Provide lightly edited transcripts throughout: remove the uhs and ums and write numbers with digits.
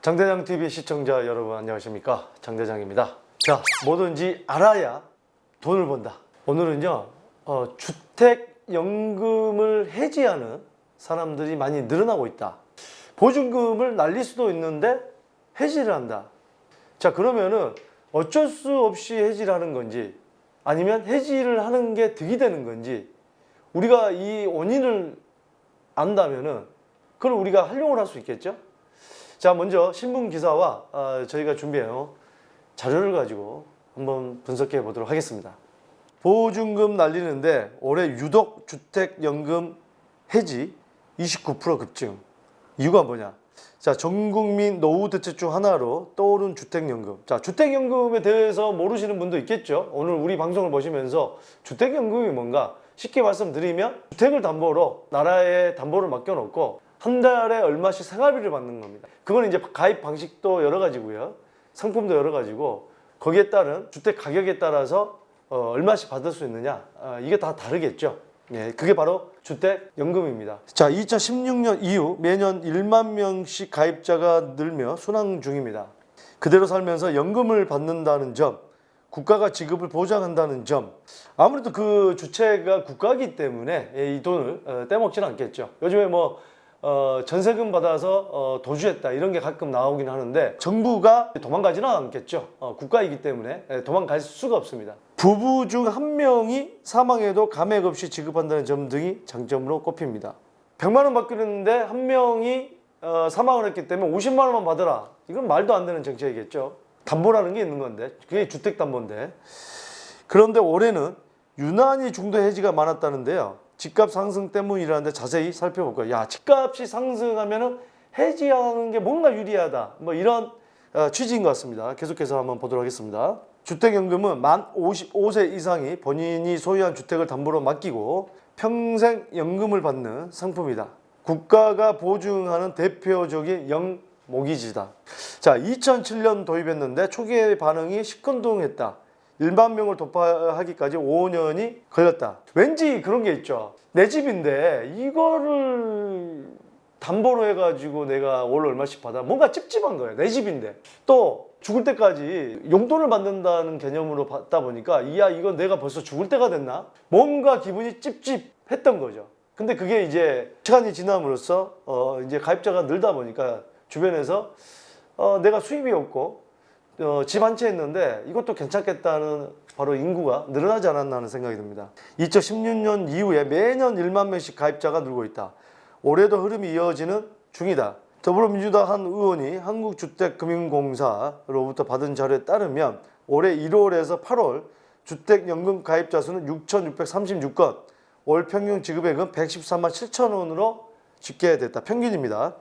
장대장TV 시청자 여러분 안녕하십니까, 장대장입니다. 자, 뭐든지 알아야 돈을 번다. 오늘은요 주택연금을 해지하는 사람들이 많이 늘어나고 있다. 보증금을 날릴 수도 있는데 해지를 한다. 자, 그러면은 어쩔 수 없이 해지를 하는 건지 아니면 해지를 하는 게 득이 되는 건지 우리가 이 원인을 안다면은 그걸 우리가 활용을 할 수 있겠죠. 자, 먼저 신문 기사와 저희가 준비한 자료를 가지고 한번 분석해 보도록 하겠습니다. 보증금 날리는데 올해 유독 주택연금 해지 29% 급증. 이유가 뭐냐? 자, 전국민 노후 대책 중 하나로 떠오른 주택연금. 자, 주택연금에 대해서 모르시는 분도 있겠죠. 오늘 우리 방송을 보시면서 주택연금이 뭔가 쉽게 말씀드리면 주택을 담보로 나라에 담보를 맡겨놓고 한 달에 얼마씩 생활비를 받는 겁니다. 그건 이제 가입 방식도 여러 가지고요. 상품도 여러 가지고 거기에 따른 주택 가격에 따라서 얼마씩 받을 수 있느냐, 이게 다 다르겠죠. 예, 그게 바로 주택연금입니다. 자, 2016년 이후 매년 1만 명씩 가입자가 늘며 순항 중입니다. 그대로 살면서 연금을 받는다는 점, 국가가 지급을 보장한다는 점, 아무래도 그 주체가 국가이기 때문에 이 돈을 떼먹지는 않겠죠. 요즘에 뭐 전세금 받아서 도주했다 이런 게 가끔 나오긴 하는데 정부가 도망가지는 않겠죠. 국가이기 때문에 도망갈 수가 없습니다. 부부 중 한 명이 사망해도 감액 없이 지급한다는 점 등이 장점으로 꼽힙니다. 100만 원 받기로했는데 한 명이 사망을 했기 때문에 50만 원만 받으라. 이건 말도 안 되는 정책이겠죠. 담보라는 게 있는 건데 그게 주택담보인데. 그런데 올해는 유난히 중도 해지가 많았다는데요. 집값 상승 때문이라는데 자세히 살펴볼 거예요. 야, 집값이 상승하면은 해지하는 게 뭔가 유리하다. 뭐 이런 취지인 것 같습니다. 계속해서 한번 보도록 하겠습니다. 주택연금은 만 55세 이상이 본인이 소유한 주택을 담보로 맡기고 평생 연금을 받는 상품이다. 국가가 보증하는 대표적인 영모기지다. 자, 2007년 도입했는데 초기의 반응이 시큰둥했다. 1만 명을 돌파하기까지 5년이 걸렸다. 왠지 그런 게 있죠. 내 집인데 이거를 담보로 해가지고 내가 월 얼마씩 받아. 뭔가 찝찝한 거예요. 내 집인데. 또 죽을 때까지 용돈을 받는다는 개념으로 받다 보니까 이건 내가 벌써 죽을 때가 됐나? 뭔가 기분이 찝찝했던 거죠. 근데 그게 이제 시간이 지남으로써 이제 가입자가 늘다 보니까 주변에서 내가 수입이 없고 집 한 채 있는데 이것도 괜찮겠다는 바로 인구가 늘어나지 않았나 하는 생각이 듭니다. 2016년 이후에 매년 1만 명씩 가입자가 늘고 있다. 올해도 흐름이 이어지는 중이다. 더불어민주당 한 의원이 한국주택금융공사로부터 받은 자료에 따르면 올해 1월에서 8월 주택연금 가입자 수는 6,636건, 월 평균 지급액은 114만 7천 원으로 집계됐다. 평균입니다.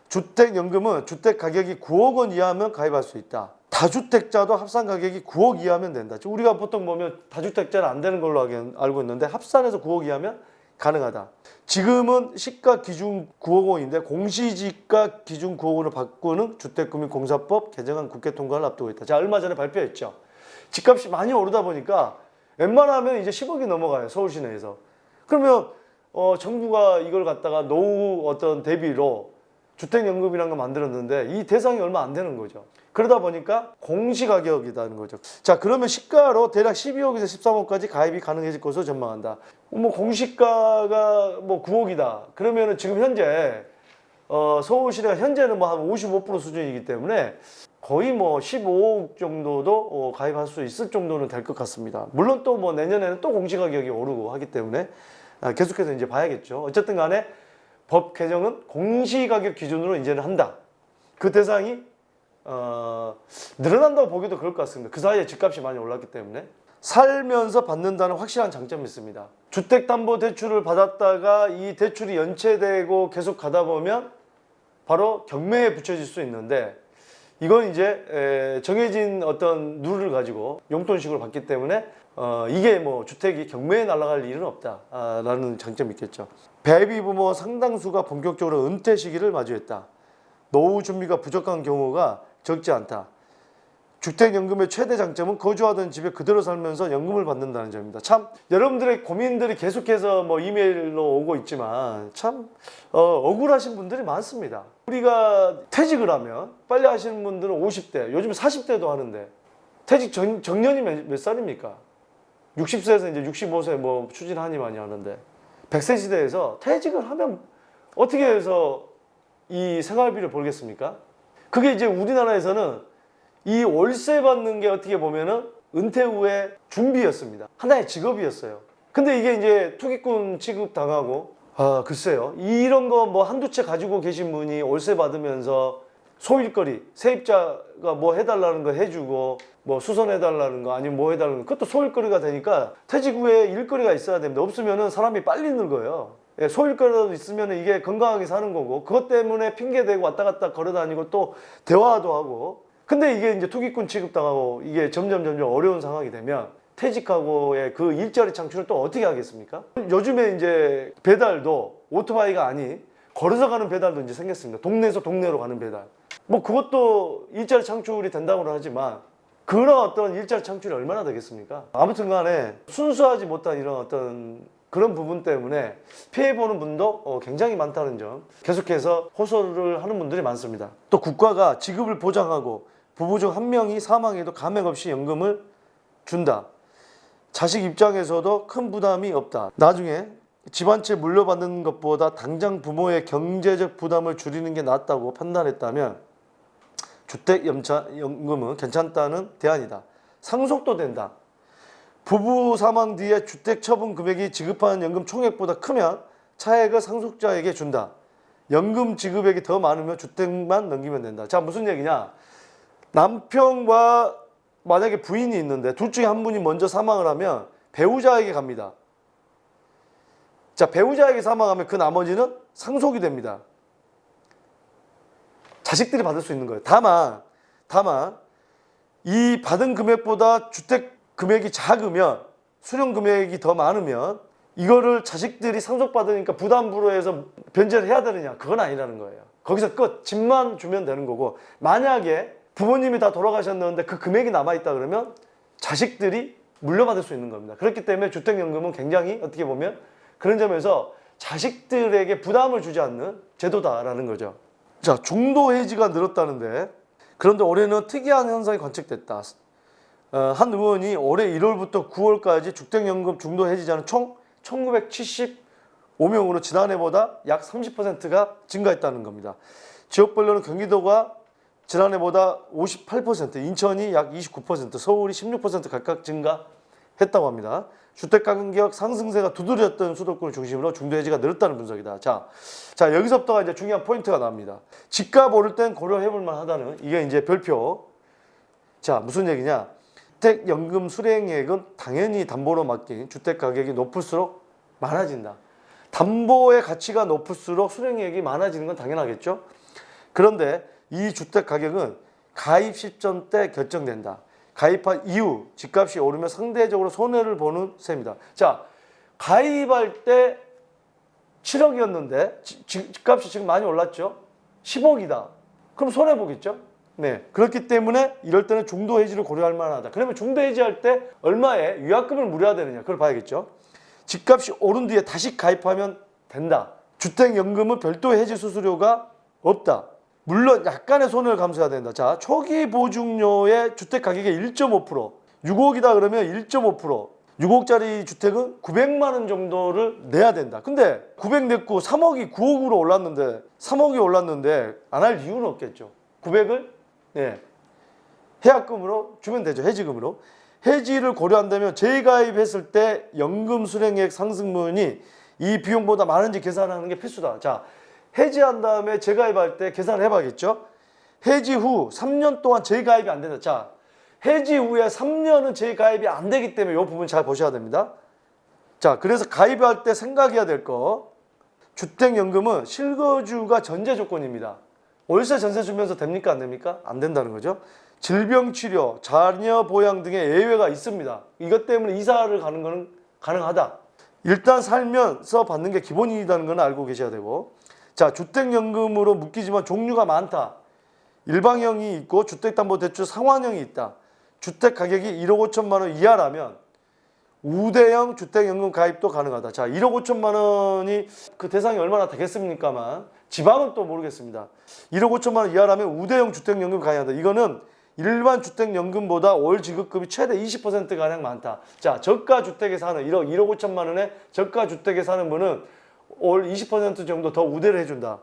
주택연금은 주택 가격이 9억 원 이하면 가입할 수 있다. 다주택자도 합산 가격이 9억 이하면 된다. 우리가 보통 보면 다주택자는 안 되는 걸로 알고 있는데 합산해서 9억 이하면 가능하다. 지금은 시가 기준 9억 원인데 공시지가 기준 9억 원을 바꾸는 주택금융공사법 개정안 국회 통과를 앞두고 있다. 자, 얼마 전에 발표했죠. 집값이 많이 오르다 보니까 웬만하면 이제 10억이 넘어가요. 서울 시내에서. 그러면 정부가 이걸 갖다가 노후 어떤 대비로 주택연금이라는 거 만들었는데 이 대상이 얼마 안 되는 거죠. 그러다 보니까 공시가격이라는 거죠. 자, 그러면 시가로 대략 12억에서 13억까지 가입이 가능해질 것으로 전망한다. 뭐 공시가가 뭐 9억이다. 그러면은 지금 현재 서울시내가 현재는 뭐 한 55% 수준이기 때문에 거의 뭐 15억 정도도 가입할 수 있을 정도는 될 것 같습니다. 물론 또 뭐 내년에는 또 공시가격이 오르고 하기 때문에 계속해서 이제 봐야겠죠. 어쨌든 간에 법 개정은 공시가격 기준으로 이제는 한다. 그 대상이 늘어난다고 보기도 그럴 것 같습니다. 그 사이에 집값이 많이 올랐기 때문에. 살면서 받는다는 확실한 장점이 있습니다. 주택담보대출을 받았다가 이 대출이 연체되고 계속 가다 보면 바로 경매에 붙여질 수 있는데 이건 이제 정해진 어떤 룰을 가지고 용돈식으로 받기 때문에 이게 뭐 주택이 경매에 날아갈 일은 없다라는 장점이 있겠죠. 베이비부모 상당수가 본격적으로 은퇴 시기를 마주했다. 노후 준비가 부족한 경우가 적지 않다. 주택연금의 최대 장점은 거주하던 집에 그대로 살면서 연금을 받는다는 점입니다. 참 여러분들의 고민들이 계속해서 뭐 이메일로 오고 있지만 참 억울하신 분들이 많습니다. 우리가 퇴직을 하면 빨리 하시는 분들은 50대, 요즘 40대도 하는데 퇴직 정년이 몇 살입니까? 60세에서 이제 65세 뭐 추진하니 많이 하는데 100세 시대에서 퇴직을 하면 어떻게 해서 이 생활비를 벌겠습니까? 그게 이제 우리나라에서는 이 월세 받는 게 어떻게 보면은 은퇴 후의 준비였습니다. 하나의 직업이었어요. 근데 이게 이제 투기꾼 취급 당하고 글쎄요. 이런 거 뭐 한두 채 가지고 계신 분이 월세 받으면서 소일거리, 세입자가 뭐 해달라는 거 해주고 뭐 수선해달라는 거 아니면 뭐 해달라는 거 그것도 소일거리가 되니까 퇴직 후에 일거리가 있어야 됩니다. 없으면은 사람이 빨리 늙어요. 소일거리라도 있으면 이게 건강하게 사는 거고 그것 때문에 핑계대고 왔다 갔다 걸어다니고 또 대화도 하고 근데 이게 이제 투기꾼 취급당하고 이게 점점 어려운 상황이 되면 퇴직하고의 그 일자리 창출을 또 어떻게 하겠습니까? 요즘에 이제 배달도 오토바이가 아닌 걸어서 가는 배달도 이제 생겼습니다. 동네에서 동네로 가는 배달. 뭐 그것도 일자리 창출이 된다고는 하지만 그런 어떤 일자리 창출이 얼마나 되겠습니까? 아무튼 간에 순수하지 못한 이런 어떤 그런 부분 때문에 피해보는 분도 굉장히 많다는 점 계속해서 호소를 하는 분들이 많습니다. 또 국가가 지급을 보장하고 부부 중 한 명이 사망해도 감액 없이 연금을 준다. 자식 입장에서도 큰 부담이 없다. 나중에 집 한 채 물려받는 것보다 당장 부모의 경제적 부담을 줄이는 게 낫다고 판단했다면 주택연금은 괜찮다는 대안이다. 상속도 된다. 부부 사망 뒤에 주택 처분 금액이 지급하는 연금 총액보다 크면 차액을 상속자에게 준다. 연금 지급액이 더 많으면 주택만 넘기면 된다. 자, 무슨 얘기냐? 남편과 만약에 부인이 있는데 둘 중에 한 분이 먼저 사망을 하면 배우자에게 갑니다. 자, 배우자에게 사망하면 그 나머지는 상속이 됩니다. 자식들이 받을 수 있는 거예요. 다만 이 받은 금액보다 주택 금액이 작으면 수령 금액이 더 많으면 이거를 자식들이 상속받으니까 부담부로 해서 변제를 해야 되느냐? 그건 아니라는 거예요. 거기서 끝. 집만 주면 되는 거고 만약에 부모님이 다 돌아가셨는데 그 금액이 남아있다 그러면 자식들이 물려받을 수 있는 겁니다. 그렇기 때문에 주택연금은 굉장히 어떻게 보면 그런 점에서 자식들에게 부담을 주지 않는 제도다라는 거죠. 자, 중도 해지가 늘었다는데 그런데 올해는 특이한 현상이 관측됐다. 한 의원이 올해 1월부터 9월까지 주택연금 중도 해지자는 총 1975명으로 지난해보다 약 30%가 증가했다는 겁니다. 지역별로는 경기도가 지난해보다 58%, 인천이 약 29%, 서울이 16% 각각 증가했다고 합니다. 주택가격 상승세가 두드렸던 수도권을 중심으로 중도해지가 늘었다는 분석이다. 자, 여기서부터가 이제 중요한 포인트가 나옵니다. 집값 오를 땐 고려해볼 만하다는 이게 이제 별표. 자, 무슨 얘기냐? 주택연금 수령액은 당연히 담보로 맡긴 주택가격이 높을수록 많아진다. 담보의 가치가 높을수록 수령액이 많아지는 건 당연하겠죠. 그런데 이 주택가격은 가입 시점 때 결정된다. 가입한 이후 집값이 오르면 상대적으로 손해를 보는 셈이다. 자, 가입할 때 7억이었는데 집값이 지금 많이 올랐죠. 10억이다. 그럼 손해보겠죠. 네, 그렇기 때문에 이럴 때는 중도 해지를 고려할 만하다. 그러면 중도 해지할 때 얼마의 위약금을 물어야 되느냐 그걸 봐야겠죠. 집값이 오른 뒤에 다시 가입하면 된다. 주택연금은 별도 해지 수수료가 없다. 물론 약간의 손해를 감수해야 된다. 자, 초기 보증료의 주택 가격의 1.5%, 6억이다 그러면 1.5%, 6억짜리 주택은 900만 원 정도를 내야 된다. 근데 900 냈고 3억이 9억으로 올랐는데 3억이 올랐는데 안 할 이유는 없겠죠. 900을 해약금으로 주면 되죠. 해지금으로. 해지를 고려한다면 재가입했을 때 연금 수령액 상승분이 이 비용보다 많은지 계산하는 게 필수다. 자, 해지한 다음에 재가입할 때 계산을 해봐야겠죠. 해지 후 3년 동안 재가입이 안 된다. 자, 해지 후에 3년은 재가입이 안 되기 때문에 이 부분 잘 보셔야 됩니다. 자, 그래서 가입할 때 생각해야 될 거. 주택연금은 실거주가 전제 조건입니다. 월세 전세 주면서 됩니까? 안 됩니까? 안 된다는 거죠. 질병치료, 자녀 보양 등의 예외가 있습니다. 이것 때문에 이사를 가는 것은 가능하다. 일단 살면서 받는 게 기본이라는 건 알고 계셔야 되고, 자, 주택연금으로 묶이지만 종류가 많다. 일방형이 있고 주택담보대출 상환형이 있다. 주택 가격이 1억 5천만 원 이하라면 우대형 주택연금 가입도 가능하다. 자, 1억 5천만 원이 그 대상이 얼마나 되겠습니까만 지방은 또 모르겠습니다. 1억 5천만 원 이하라면 우대형 주택연금 가능하다. 이거는 일반 주택연금보다 월 지급금이 최대 20%가량 많다. 자, 저가 주택에 사는 1억 5천만 원의 저가 주택에 사는 분은 월 20% 정도 더 우대를 해준다.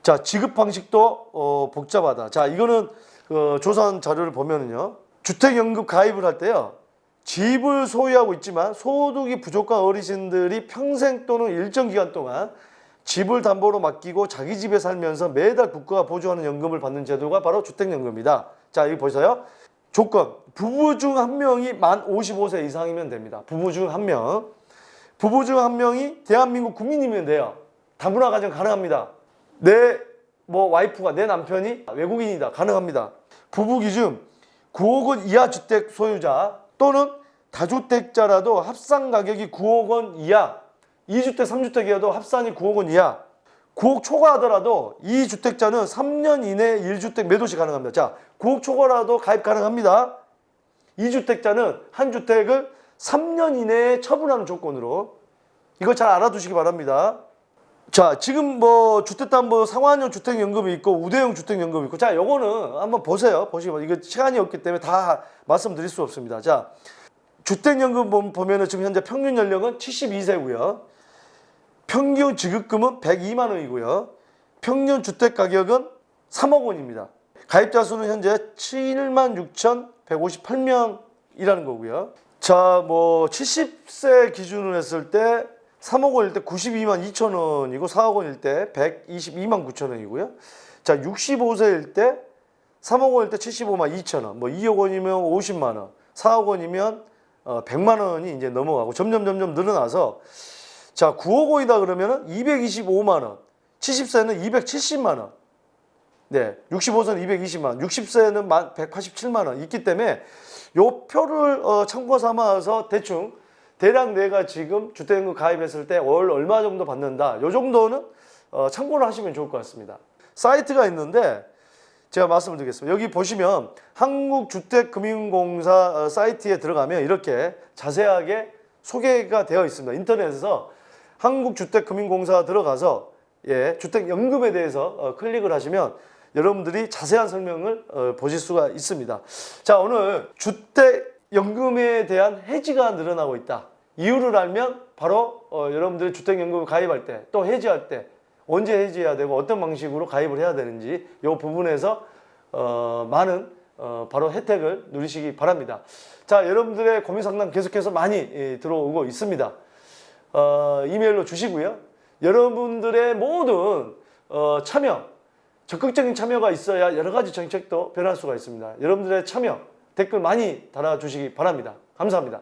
자, 지급 방식도 복잡하다. 자, 이거는 조사한 자료를 보면은요, 주택연금 가입을 할 때요, 집을 소유하고 있지만 소득이 부족한 어르신들이 평생 또는 일정 기간 동안 집을 담보로 맡기고 자기 집에 살면서 매달 국가가 보조하는 연금을 받는 제도가 바로 주택연금이다. 자, 여기 보세요. 조건, 부부 중 한 명이 만 55세 이상이면 됩니다. 부부 중 한 명. 부부 중 한 명이 대한민국 국민이면 돼요. 다문화 가정 가능합니다. 내 와이프가, 내 남편이 외국인이다. 가능합니다. 부부 기준 9억 원 이하 주택 소유자 또는 다주택자라도 합산 가격이 9억 원 이하, 2주택, 3주택이어도 합산이 9억 원 이하, 9억 초과하더라도 이 주택자는 3년 이내에 1주택 매도 시 가능합니다. 자, 9억 초과라도 가입 가능합니다. 2주택자는 한 주택을 3년 이내에 처분하는 조건으로, 이거 잘 알아두시기 바랍니다. 자, 지금 주택담보 상환형 주택연금이 있고 우대형 주택연금이 있고, 자, 요거는 한번 보세요. 보시면 이거 시간이 없기 때문에 다 말씀드릴 수 없습니다. 자, 주택연금 보면은 지금 현재 평균 연령은 72세고요. 평균 지급금은 102만 원이고요. 평균 주택 가격은 3억 원입니다. 가입자 수는 현재 76,158명이라는 거고요. 자, 70세 기준으로 했을 때 3억 원일 때 92만 2천 원이고 4억 원일 때 122만 9천 원이고요. 자, 65세일 때 3억 원일 때 75만 2천 원, 2억 원이면 50만 원, 4억 원이면 100만 원이 이제 넘어가고 점점 늘어나서, 자, 9억 원이다 그러면은 225만 원, 70세는 270만 원, 네, 65세는 220만 원, 60세는 187만 원 있기 때문에 요 표를 참고 삼아서 대략 내가 지금 주택연금 가입했을 때 월 얼마 정도 받는다, 요 정도는 참고를 하시면 좋을 것 같습니다. 사이트가 있는데 제가 말씀을 드리겠습니다. 여기 보시면 한국주택금융공사 사이트에 들어가면 이렇게 자세하게 소개가 되어 있습니다. 인터넷에서 한국주택금융공사 들어가서 주택연금에 대해서 클릭을 하시면 여러분들이 자세한 설명을 보실 수가 있습니다. 자, 오늘 주택연금에 대한 해지가 늘어나고 있다. 이유를 알면 바로 여러분들이 주택연금 가입할 때, 또 해지할 때 언제 해지해야 되고 어떤 방식으로 가입을 해야 되는지 이 부분에서 많은 바로 혜택을 누리시기 바랍니다. 자, 여러분들의 고민 상담 계속해서 많이 들어오고 있습니다. 이메일로 주시고요. 여러분들의 모든 참여, 적극적인 참여가 있어야 여러 가지 정책도 변할 수가 있습니다. 여러분들의 참여, 댓글 많이 달아주시기 바랍니다. 감사합니다.